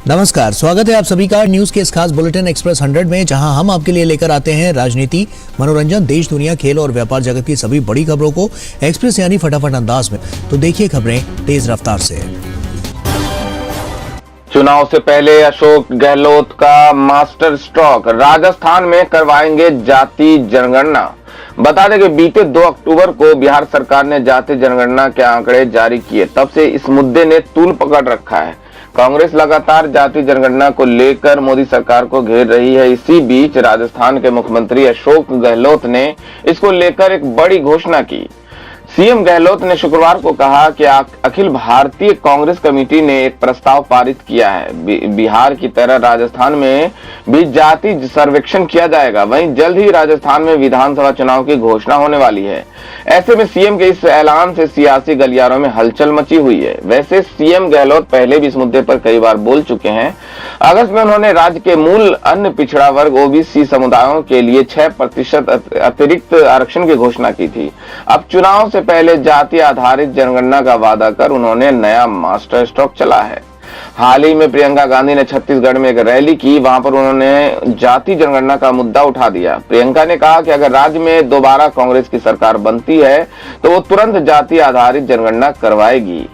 नमस्कार, स्वागत है आप सभी का न्यूज के इस खास बुलेटिन एक्सप्रेस 100 में, जहां हम आपके लिए लेकर आते हैं राजनीति, मनोरंजन, देश दुनिया, खेल और व्यापार जगत की सभी बड़ी खबरों को एक्सप्रेस यानी फटाफट अंदाज में। तो देखिए खबरें तेज रफ्तार से। चुनाव से पहले अशोक गहलोत का मास्टर स्ट्रोक, राजस्थान में करवाएंगे जाति जनगणना। बता दें कि बीते 2 अक्टूबर को बिहार सरकार ने जाति जनगणना के आंकड़े जारी किए। तब से इस मुद्दे ने तूल पकड़ रखा है। कांग्रेस लगातार जाति जनगणना को लेकर मोदी सरकार को घेर रही है। इसी बीच राजस्थान के मुख्यमंत्री अशोक गहलोत ने इसको लेकर एक बड़ी घोषणा की। सीएम गहलोत ने शुक्रवार को कहा कि अखिल भारतीय कांग्रेस कमेटी ने एक प्रस्ताव पारित किया है। बिहार की तरह राजस्थान में भी जाति सर्वेक्षण किया जाएगा। वहीं जल्द ही राजस्थान में विधानसभा चुनाव की घोषणा होने वाली है। ऐसे में सीएम के इस ऐलान से सियासी गलियारों में हलचल मची हुई है। वैसे सीएम गहलोत पहले भी इस मुद्दे पर कई बार बोल चुके हैं। अगस्त में उन्होंने राज्य के मूल अन्य पिछड़ा वर्ग ओबीसी समुदायों के लिए 6% अतिरिक्त आरक्षण की घोषणा की थी। अब चुनाव से पहले जाति आधारित जनगणना का वादा कर उन्होंने नया मास्टर स्ट्रोक चला है। हाल ही में प्रियंका गांधी ने छत्तीसगढ़ में एक रैली की। वहां पर उन्होंने जाति जनगणना का मुद्दा उठा दिया। प्रियंका ने कहा कि अगर राज्य में दोबारा कांग्रेस की सरकार बनती है तो वो तुरंत जाति आधारित जनगणना करवाएगी।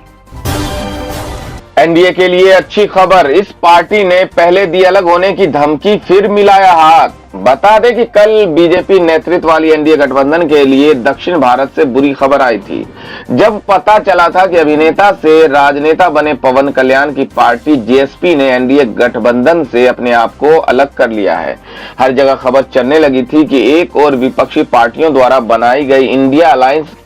एनडीए के लिए अच्छी खबर, इस पार्टी ने पहले दी अलग होने की धमकी, फिर मिलाया हाथ। बता दें कि कल बीजेपी नेतृत्व वाली एनडीए गठबंधन के लिए दक्षिण भारत से बुरी खबर आई थी, जब पता चला था कि अभिनेता से राजनेता बने पवन कल्याण की पार्टी जेएसपी ने एनडीए गठबंधन से अपने आप को अलग कर लिया है। हर जगह खबर चलने लगी थी कि एक और विपक्षी पार्टियों द्वारा बनाई गई इंडिया अलायंस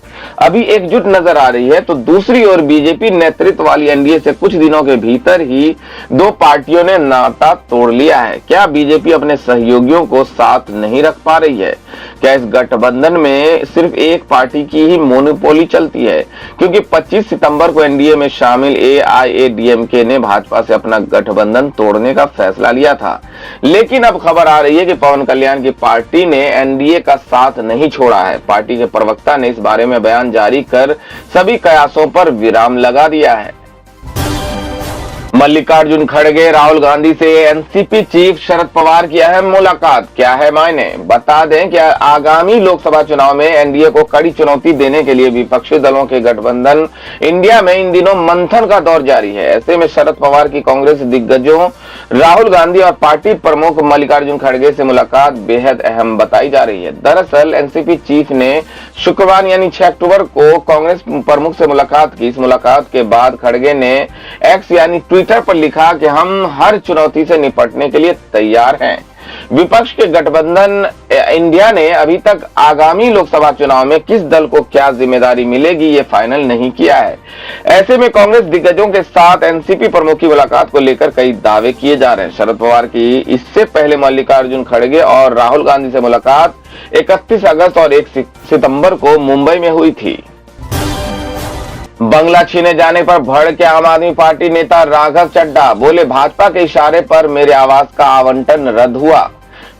अभी एकजुट नजर आ रही है, तो दूसरी ओर बीजेपी नेतृत्व वाली एनडीए से कुछ दिनों के भीतर ही 2 पार्टियों ने नाता तोड़ लिया है। क्या बीजेपी अपने सहयोगियों को साथ नहीं रख पा रही है? क्या इस गठबंधन में सिर्फ एक पार्टी की ही मोनोपोली चलती है? क्योंकि 25 सितंबर को एनडीए में शामिल एआईएडीएमके ने भाजपा से अपना गठबंधन तोड़ने का फैसला लिया था। लेकिन अब खबर आ रही है कि पवन कल्याण की पार्टी ने एनडीए का साथ नहीं छोड़ा है। पार्टी के प्रवक्ता ने इस बारे में बयान जारी कर सभी कयासों पर विराम लगा दिया है। मल्लिकार्जुन खड़गे, राहुल गांधी से एनसीपी चीफ शरद पवार की अहम मुलाकात, क्या है मायने? बता दें कि आगामी लोकसभा चुनाव में एनडीए को कड़ी चुनौती देने के लिए विपक्षी दलों के गठबंधन इंडिया में इन दिनों मंथन का दौर जारी है। ऐसे में शरद पवार की कांग्रेस दिग्गजों राहुल गांधी और पार्टी प्रमुख मल्लिकार्जुन खड़गे से मुलाकात बेहद अहम बताई जा रही है। दरअसल एनसीपी चीफ ने शुक्रवार यानी 6 अक्टूबर को कांग्रेस प्रमुख से मुलाकात की। इस मुलाकात के बाद खड़गे ने एक्स यानी ट्विटर पर लिखा कि हम हर चुनौती से निपटने के लिए तैयार हैं। विपक्ष के गठबंधन इंडिया ने अभी तक आगामी लोकसभा चुनाव में किस दल को क्या जिम्मेदारी मिलेगी ये फाइनल नहीं किया है। ऐसे में कांग्रेस दिग्गजों के साथ एनसीपी प्रमुख की मुलाकात को लेकर कई दावे किए जा रहे हैं। शरद पवार की इससे पहले मल्लिकार्जुन खड़गे और राहुल गांधी से मुलाकात 31 अगस्त और 1 सितंबर को मुंबई में हुई थी। बंगला छीने जाने पर भड़के आम आदमी पार्टी नेता राघव चड्ढा, बोले भाजपा के इशारे पर मेरे आवास का आवंटन रद्द हुआ।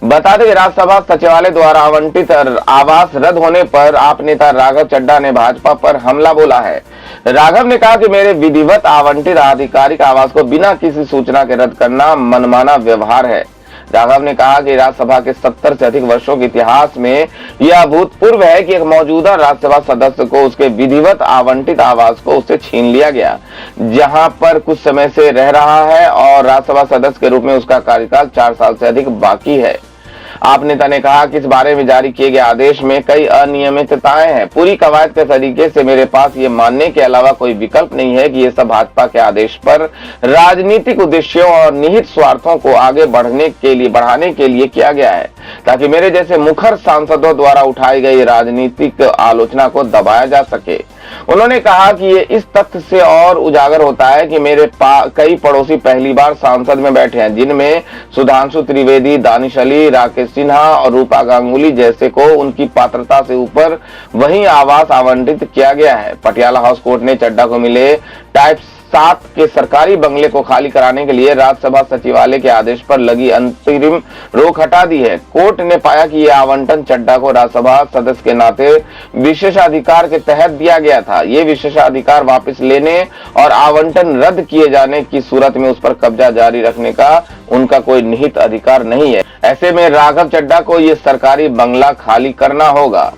बता दें राज्यसभा सचिवालय द्वारा आवंटित आवास रद्द होने पर आप नेता राघव चड्ढा ने भाजपा पर हमला बोला है। राघव ने कहा कि मेरे विधिवत आवंटित आधिकारिक आवास को बिना किसी सूचना के रद्द करना मनमाना व्यवहार है। राघव ने कहा कि राज्यसभा के 70 से अधिक वर्षों के इतिहास में यह अभूतपूर्व है कि एक मौजूदा राज्यसभा सदस्य को उसके विधिवत आवंटित आवास को उससे छीन लिया गया, जहां पर कुछ समय से रह रहा है और राज्यसभा सदस्य के रूप में उसका कार्यकाल 4 साल से अधिक बाकी है। आप नेता ने कहा कि इस बारे में जारी किए गए आदेश में कई अनियमितताएं हैं। पूरी कवायद के तरीके से मेरे पास ये मानने के अलावा कोई विकल्प नहीं है कि ये सब भाजपा के आदेश पर राजनीतिक उद्देश्यों और निहित स्वार्थों को आगे बढ़ाने के लिए किया गया है, ताकि मेरे जैसे मुखर सांसदों द्वारा उठाई गई राजनीतिक आलोचना को दबाया जा सके। उन्होंने कहा कि ये इस तथ्य से और उजागर होता है कि मेरे कई पड़ोसी पहली बार संसद में बैठे हैं, जिनमें सुधांशु त्रिवेदी, दानिश अली, राकेश सिन्हा और रूपा गांगुली जैसे को उनकी पात्रता से ऊपर वही आवास आवंटित किया गया है। पटियाला हाउस कोर्ट ने चड्ढा को मिले टाइप 7 के सरकारी बंगले को खाली कराने के लिए राज्यसभा सचिवालय के आदेश पर लगी अंतरिम रोक हटा दी है। कोर्ट ने पाया कि यह आवंटन चड्ढा को राज्यसभा सदस्य के नाते विशेषाधिकार के तहत दिया गया था। ये विशेषाधिकार वापस लेने और आवंटन रद्द किए जाने की सूरत में उस पर कब्जा जारी रखने का उनका कोई निहित अधिकार नहीं है। ऐसे में राघव चड्ढा को यह सरकारी बंगला खाली करना होगा।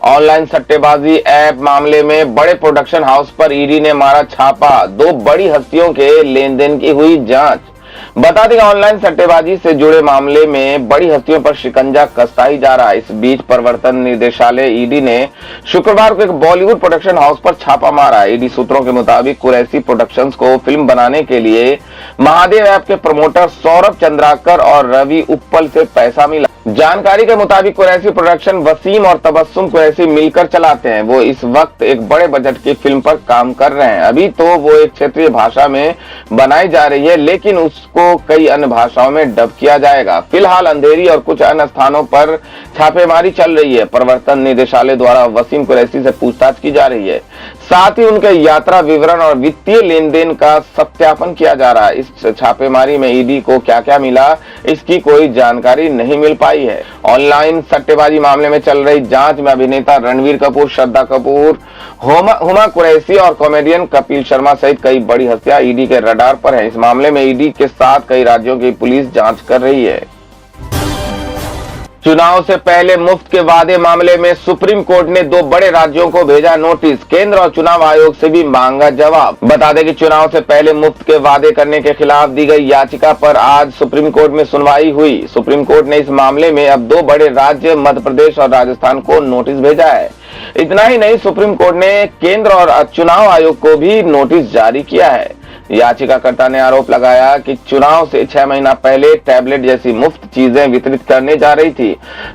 ऑनलाइन सट्टेबाजी ऐप मामले में बड़े प्रोडक्शन हाउस पर ईडी ने मारा छापा। 2 बड़ी हस्तियों के लेनदेन की हुई जांच। बता दें ऑनलाइन सट्टेबाजी से जुड़े मामले में बड़ी हस्तियों पर शिकंजा कसता ही जा रहा है। इस बीच प्रवर्तन निदेशालय ईडी ने शुक्रवार को एक बॉलीवुड प्रोडक्शन हाउस पर छापा मारा। ईडी सूत्रों के मुताबिक कुरैशी प्रोडक्शंस को फिल्म बनाने के लिए महादेव ऐप के प्रमोटर सौरभ चंद्राकर और रवि उप्पल से पैसा मिला। जानकारी के मुताबिक कुरैशी प्रोडक्शन वसीम और तबस्सुम कुरैशी मिलकर चलाते हैं। वो इस वक्त एक बड़े बजट की फिल्म पर काम कर रहे हैं। अभी तो वो एक क्षेत्रीय भाषा में बनाई जा रही है, लेकिन उसको कई अन्य भाषाओं में डब किया जाएगा। फिलहाल अंधेरी और कुछ अन्य स्थानों पर छापेमारी चल रही है। प्रवर्तन निदेशालय द्वारा वसीम कुरैशी से पूछताछ की जा रही है। साथ ही उनके यात्रा विवरण और वित्तीय लेन देन का सत्यापन किया जा रहा है। इस छापेमारी में ईडी को क्या क्या मिला, इसकी कोई जानकारी नहीं मिल पाई है। ऑनलाइन सट्टेबाजी मामले में चल रही जांच में अभिनेता रणवीर कपूर, श्रद्धा कपूर, हुमा कुरैशी और कॉमेडियन कपिल शर्मा सहित कई बड़ी हस्तियां ईडी के रडार पर हैं। इस मामले में ईडी के साथ कई राज्यों की पुलिस जांच कर रही है। चुनाव से पहले मुफ्त के वादे मामले में सुप्रीम कोर्ट ने 2 बड़े राज्यों को भेजा नोटिस। केंद्र और चुनाव आयोग से भी मांगा जवाब। बता दें कि चुनाव से पहले मुफ्त के वादे करने के खिलाफ दी गई याचिका पर आज सुप्रीम कोर्ट में सुनवाई हुई। सुप्रीम कोर्ट ने इस मामले में अब 2 बड़े राज्य मध्य प्रदेश और राजस्थान को नोटिस भेजा है। इतना ही नहीं, सुप्रीम कोर्ट ने केंद्र और चुनाव आयोग को भी नोटिस जारी किया है। याचिकाकर्ता ने आरोप लगाया कि चुनाव से 6 महीना पहले टैबलेट जैसी मुफ्त चीजें वितरित करने जा रही थी।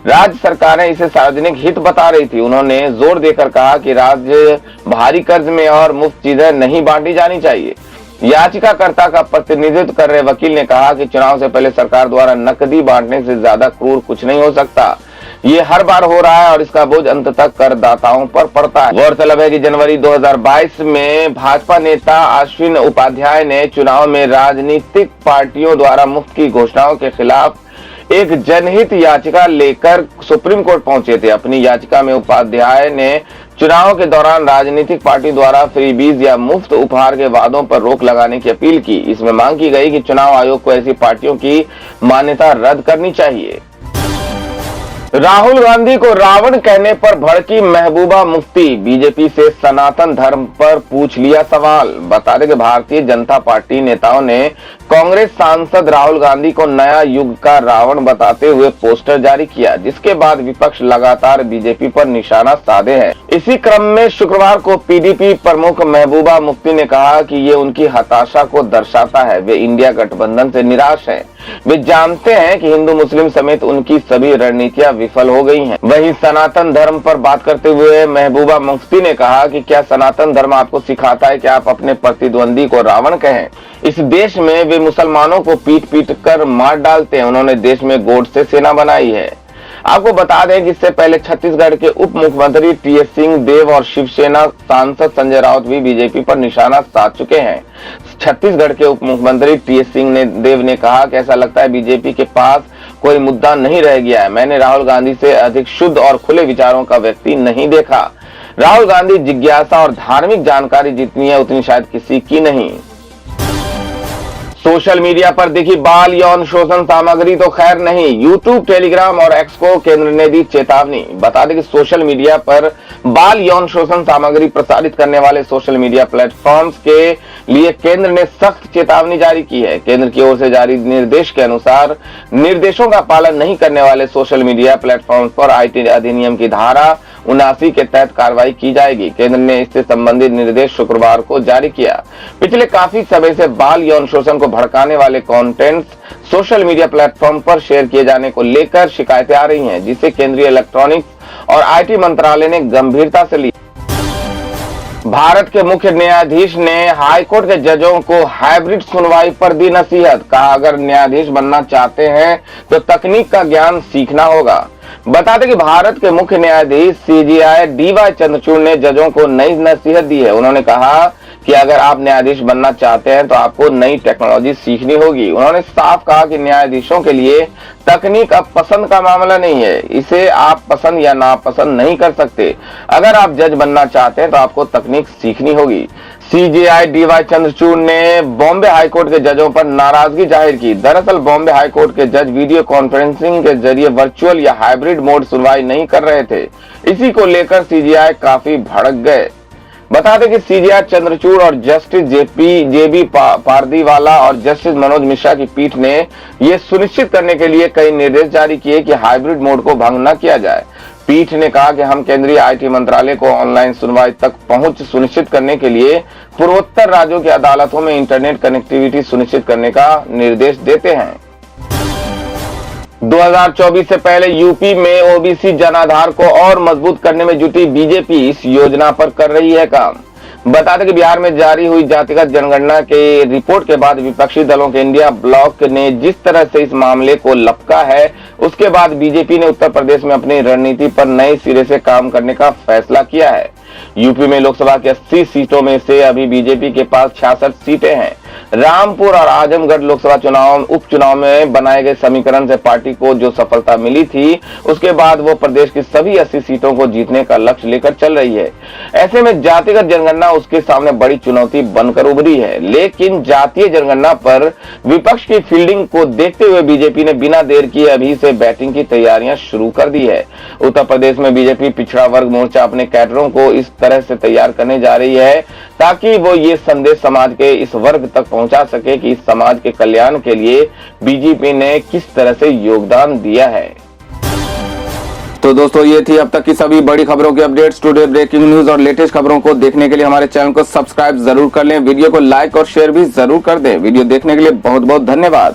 राज्य सरकारें इसे सार्वजनिक हित बता रही थी। उन्होंने जोर देकर कहा कि राज्य भारी कर्ज में और मुफ्त चीजें नहीं बांटी जानी चाहिए। याचिकाकर्ता का प्रतिनिधित्व कर रहे वकील ने कहा कि चुनाव से पहले सरकार द्वारा नकदी बांटने से ज्यादा क्रूर कुछ नहीं हो सकता। ये हर बार हो रहा है और इसका बोझ अंत तक करदाताओं पर पड़ता है। गौरतलब है कि जनवरी 2022 में भाजपा नेता अश्विन उपाध्याय ने चुनाव में राजनीतिक पार्टियों द्वारा मुफ्त की घोषणाओं के खिलाफ एक जनहित याचिका लेकर सुप्रीम कोर्ट पहुंचे थे। अपनी याचिका में उपाध्याय ने चुनाव के दौरान राजनीतिक पार्टी द्वारा फ्रीबीज या मुफ्त उपहार के वादों पर रोक लगाने की अपील की। इसमें मांग की गई कि चुनाव आयोग को ऐसी पार्टियों की मान्यता रद्द करनी चाहिए। राहुल गांधी को रावण कहने पर भड़की महबूबा मुफ्ती। बीजेपी से सनातन धर्म पर पूछ लिया सवाल। बता दें कि भारतीय जनता पार्टी नेताओं ने कांग्रेस सांसद राहुल गांधी को नया युग का रावण बताते हुए पोस्टर जारी किया, जिसके बाद विपक्ष लगातार बीजेपी पर निशाना साधे हैं। इसी क्रम में शुक्रवार को पीडीपी प्रमुख महबूबा मुफ्ती ने कहा कि ये उनकी हताशा को दर्शाता है। वे इंडिया गठबंधन से निराश हैं। वे जानते हैं कि हिंदू मुस्लिम समेत उनकी सभी रणनीतियां विफल हो गई हैं। वहीं सनातन धर्म पर बात करते हुए महबूबा मुफ्ती ने कहा कि क्या सनातन धर्म आपको सिखाता है कि आप अपने प्रतिद्वंदी को रावण कहें? इस देश में वे मुसलमानों को पीट पीट कर मार डालते हैं। उन्होंने देश में गोडसे सेना बनाई है। आपको बता दें कि इससे पहले छत्तीसगढ़ के उप मुख्यमंत्री टीएस सिंहदेव और शिवसेना सांसद संजय राउत भी बीजेपी पर निशाना साध चुके हैं। छत्तीसगढ़ के उप मुख्यमंत्री टीएस सिंहदेव ने कहा कि ऐसा लगता है बीजेपी के पास कोई मुद्दा नहीं रह गया है। मैंने राहुल गांधी से अधिक शुद्ध और खुले विचारों का व्यक्ति नहीं देखा। राहुल गांधी जिज्ञासा और धार्मिक जानकारी जितनी है उतनी शायद किसी की नहीं। सोशल मीडिया पर दिखी बाल यौन शोषण सामग्री तो खैर नहीं। यूट्यूब, टेलीग्राम और एक्स को केंद्र ने दी चेतावनी। बता दें कि सोशल मीडिया पर बाल यौन शोषण सामग्री प्रसारित करने वाले सोशल मीडिया प्लेटफॉर्म्स के लिए केंद्र ने सख्त चेतावनी जारी की है। केंद्र की ओर से जारी निर्देश के अनुसार निर्देशों का पालन नहीं करने वाले सोशल मीडिया प्लेटफॉर्म्स पर आईटी अधिनियम की धारा 79 के तहत कार्रवाई की जाएगी। केंद्र ने इससे संबंधित निर्देश शुक्रवार को जारी किया। पिछले काफी समय से बाल यौन शोषण को भड़काने वाले कंटेंट्स सोशल मीडिया प्लेटफॉर्म पर शेयर किए जाने को लेकर शिकायतें आ रही हैं, जिसे केंद्रीय इलेक्ट्रॉनिक्स और आईटी मंत्रालय ने गंभीरता से ली। भारत के मुख्य न्यायाधीश ने हाईकोर्ट के जजों को हाइब्रिड सुनवाई पर दी नसीहत। कहा, अगर न्यायाधीश बनना चाहते हैं तो तकनीक का ज्ञान सीखना होगा। बता दें कि भारत के मुख्य न्यायाधीश सीजेआई डीवाई चंद्रचूड़ ने जजों को नई नसीहत दी है। उन्होंने कहा कि अगर आप न्यायाधीश बनना चाहते हैं तो आपको नई टेक्नोलॉजी सीखनी होगी। उन्होंने साफ कहा कि न्यायाधीशों के लिए तकनीक अब पसंद का मामला नहीं है, इसे आप पसंद या नापसंद नहीं कर सकते। अगर आप जज बनना चाहते हैं तो आपको तकनीक सीखनी होगी। सीजेआई डीवाई चंद्रचूड़ ने बॉम्बे हाईकोर्ट के जजों पर नाराजगी जाहिर की। दरअसल बॉम्बे हाईकोर्ट के जज वीडियो कॉन्फ्रेंसिंग के जरिए वर्चुअल या हाइब्रिड मोड सुनवाई नहीं कर रहे थे। इसी को लेकर सीजेआई काफी भड़क गए। बता दें कि सीजेआई चंद्रचूड़ और जस्टिस जेबी पारदीवाला और जस्टिस मनोज मिश्रा की पीठ ने यह सुनिश्चित करने के लिए कई निर्देश जारी किए कि हाइब्रिड मोड को भंग न किया जाए। पीठ ने कहा कि हम केंद्रीय आईटी मंत्रालय को ऑनलाइन सुनवाई तक पहुंच सुनिश्चित करने के लिए पूर्वोत्तर राज्यों की अदालतों में इंटरनेट कनेक्टिविटी सुनिश्चित करने का निर्देश देते हैं। 2024 से पहले यूपी में ओबीसी जनाधार को और मजबूत करने में जुटी बीजेपी इस योजना पर कर रही है काम। बता दें कि बिहार में जारी हुई जातिगत जनगणना के रिपोर्ट के बाद विपक्षी दलों के इंडिया ब्लॉक ने जिस तरह से इस मामले को लपका है, उसके बाद बीजेपी ने उत्तर प्रदेश में अपनी रणनीति पर नए सिरे से काम करने का फैसला किया है। यूपी में लोकसभा की 80 सीटों में से अभी बीजेपी के पास 66 सीटें हैं। रामपुर और आजमगढ़ लोकसभा उपचुनाव में बनाए गए समीकरण से पार्टी को जो सफलता मिली थी, उसके बाद वो प्रदेश की सभी 80 सीटों को जीतने का लक्ष्य लेकर चल रही है। ऐसे में जातिगत जनगणना उसके सामने बड़ी चुनौती बनकर उभरी है। लेकिन जातीय जनगणना पर विपक्ष की फील्डिंग को देखते हुए बीजेपी ने बिना देर किए अभी से बैटिंग की तैयारियां शुरू कर दी है। उत्तर प्रदेश में बीजेपी पिछड़ा वर्ग मोर्चा अपने कैडरों को इस तरह से तैयार करने जा रही है ताकि वो ये संदेश समाज के इस वर्ग तक पहुंचा सके कि इस समाज के कल्याण के लिए बीजेपी ने किस तरह से योगदान दिया है। तो दोस्तों, ये थी अब तक की सभी बड़ी खबरों की अपडेट्स। टुडे ब्रेकिंग न्यूज और लेटेस्ट खबरों को देखने के लिए हमारे चैनल को सब्सक्राइब जरूर कर लें। वीडियो को लाइक और शेयर भी जरूर कर दें। वीडियो देखने के लिए बहुत बहुत धन्यवाद।